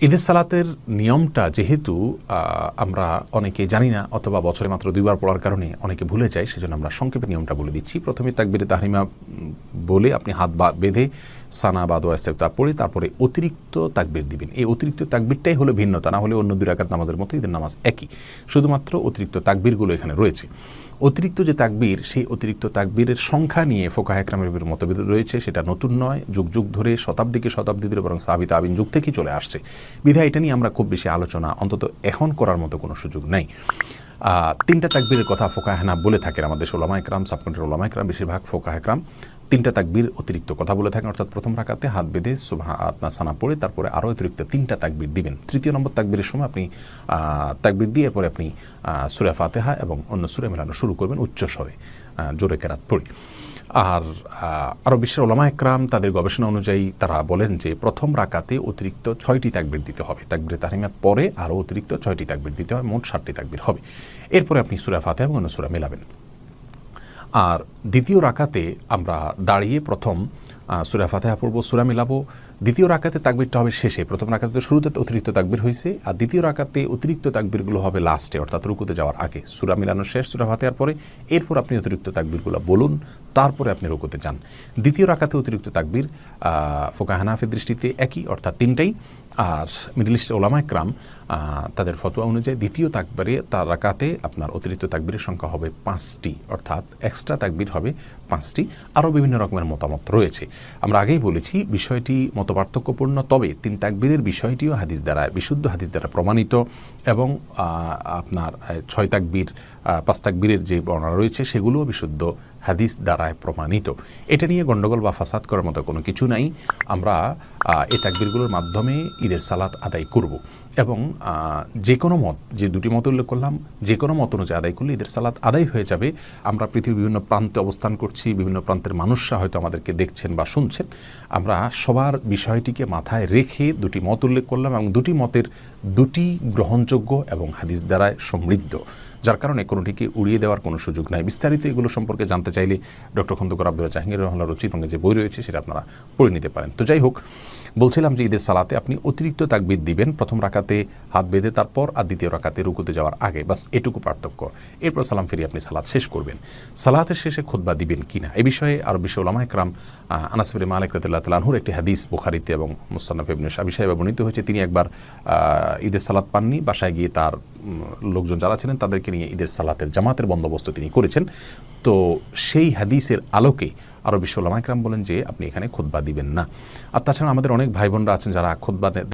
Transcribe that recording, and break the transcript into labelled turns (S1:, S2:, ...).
S1: ঈদের সালাতের নিয়মটা যেহেতু আমরা অনেকে জানি না অথবা বছরে মাত্র 2 বার পড়ার কারণে অনেকে ভুলে যায়, সেজন্য আমরা সংক্ষেপে নিয়মটা বলে দিচ্ছি। প্রথমে তাকবীরে তাহরিমা বলে আপনি হাত বেঁধে সানা বা দোয়া ইস্তেফতাহ পড়ে তারপরে অতিরিক্ত তাকবীর দিবেন। এই অতিরিক্ত তাকবীরটাই হলো ভিন্নতা, না হলে অন্য 2 রাকাত নামাজের মতো ঈদের নামাজ একই, শুধুমাত্র অতিরিক্ত তাকবীরগুলো এখানে রয়েছে। অতিরিক্ত যে তাকবীর, সেই অতিরিক্ত তাকবীরের সংখ্যা নিয়ে ফুকাহা ইকরামের মতভেদ রয়েছে। সেটা নতুন নয়, যুগ যুগ ধরে শতাব্দীকে শতাব্দী ধরে বরং সাহাবী তাবিঈন যুগ থেকেই চলে আসছে। বিধায় এটা নিয়ে আমরা খুব বেশি আলোচনা অন্তত এখন করার মতো কোনো সুযোগ নাই। 3টা তাকবীরের কথা ফুকাহা বলে থাকেন আমাদের ওলামা ইকরাম, সাবকন্ট্রির ওলামা ইকরাম, বেশিরভাগ ফুকাহা ইকরাম 3টা তাকবীর অতিরিক্ত কথা বলে থাকেন। অর্থাৎ প্রথম রাকাতে হাত বেঁধে সানা পড়ে তারপরে আরও অতিরিক্ত 3টা তাকবীর দিবেন। তৃতীয় নম্বর তাকবীরের সময় আপনি তাকবীর দিয়ে এরপরে আপনি সূরা ফাতিহা এবং অন্য সূরা মেলানো শুরু করবেন উচ্চ স্বরে, জোরে কেরাত পড়ে। আর আরও বিশ্বের ওলামা ইকরাম তাদের গবেষণা অনুযায়ী তারা বলেন যে প্রথম রাকাতে অতিরিক্ত 6টি তাকবীর দিতে হবে। তাকবীরে তাহরিমার পরে আরও অতিরিক্ত 6টি তাকবীর দিতে হয়, মোট 7টি তাকবীর হবে। এরপরে আপনি সূরা ফাতিহা এবং অন্য সূরা মেলাবেন। আর দ্বিতীয় রাকাতে আমরা দাঁড়িয়ে প্রথম সূরা ফাতিহা পড়ব, সূরা মিলাবো। দ্বিতীয় রাকাতে তাকবীরটা হবে শেষে। প্রথম রাকাতে শুরুতে অতিরিক্ত তাকবীর হয়েছে, আর দ্বিতীয় রাকাতে অতিরিক্ত তাকবীরগুলো হবে লাস্টে, অর্থাৎ রুকুতে যাওয়ার আগে। সূরা মিলানো শেষ সূরা ফাতিহার পরে, এরপর আপনি অতিরিক্ত তাকবীরগুলো বলুন, তারপরে আপনি রুকুতে যান। দ্বিতীয় রাকাতে অতিরিক্ত তাকবীর ফুকাহা হানাফির দৃষ্টিতে একই, অর্থাৎ 3টাই। আর মিডল ইস্টের ওলামা ইকরাম তাদের ফতোয়া অনুযায়ী দ্বিতীয় তাকবীরে তার রাকাতে আপনার অতিরিক্ত তাকবীরের সংখ্যা হবে 5টি, অর্থাৎ এক্সট্রা তাকবীর হবে 5টি। আরও বিভিন্ন রকমের মতামত রয়েছে। আমরা আগেই বলেছি বিষয়টি মতপার্থক্যপূর্ণ, তবে 3 তাকবীরের বিষয়টিও হাদিস দ্বারা, বিশুদ্ধ হাদিস দ্বারা প্রমাণিত, এবং আপনার 6 তাকবীর 5 তাকবীরের যে বর্ণনা রয়েছে সেগুলোও বিশুদ্ধ হাদিস দ্বারায় প্রমাণিত। এটা নিয়ে গণ্ডগোল বা ফাসাদ করার মতো কোনো কিছু নাই। আমরা এই তাকবীরগুলোর মাধ্যমে ঈদের সালাত আদায় করব, এবং যে কোনো মত, যে 2টি মত উল্লেখ করলাম, যে কোনো মত অনুযায়ী আদায় করলে ঈদের সালাত আদায় হয়ে যাবে। আমরা পৃথিবীর বিভিন্ন প্রান্তে অবস্থান করছি, বিভিন্ন প্রান্তের মানুষরা হয়তো আমাদেরকে দেখছেন বা শুনছেন। আমরা সবার বিষয়টিকে মাথায় রেখে 2টি মত উল্লেখ করলাম, এবং 2টি মতের 2টি গ্রহণযোগ্য এবং হাদিস দ্বারায় সমৃদ্ধ, যার কারণে কোনোটিকে উড়িয়ে দেওয়ার কোনো সুযোগ নাই। বিস্তারিত এগুলো সম্পর্কে জানতে চাইলে ডক্টর খন্দকার আব্দুল্লাহ জাহাঙ্গীর রহমাল্লাহ রচিত যে বই রয়েছে সেটা আপনারা পড়ে নিতে পারেন। তো যাই হোক, বলছিলাম যে ঈদের সালাতে আপনি অতিরিক্ত তাকবীর দিবেন প্রথম রাকাতে হাত বেঁধে তারপর, আর দ্বিতীয় রাকাতে রুকুতে যাওয়ার আগে, বাস এটুকু পার্থক্য। এরপর সালাম ফিরিয়ে আপনি সালাত শেষ করবেন। সালাতের শেষে খুতবা দিবেন কিনা এ বিষয়ে আরও বিশ্ব ওলামা ইকরাম আনাস ইবনে মালিক রাদিয়াল্লাহু তাআলা আনহুর একটি হাদিস বুখারীতে এবং মুসনাদ ইবনে আবী শাইবা বর্ণিত হয়েছে। তিনি একবার ঈদের সালাত পাননি, বাসায় গিয়ে তার লোকজন যারা ছিলেন তাদেরকে নিয়ে ঈদের সালাতের জামাতের বন্দোবস্ত তিনি করেছেন। তো সেই হাদিসের আলোকে আরও বিশ্ব ওলামা ইকরাম বলেন যে আপনি এখানে খুতবা দিবেন না। আর তাছাড়া আমাদের অনেক ভাই বোনরা আছেন যারা খুতবা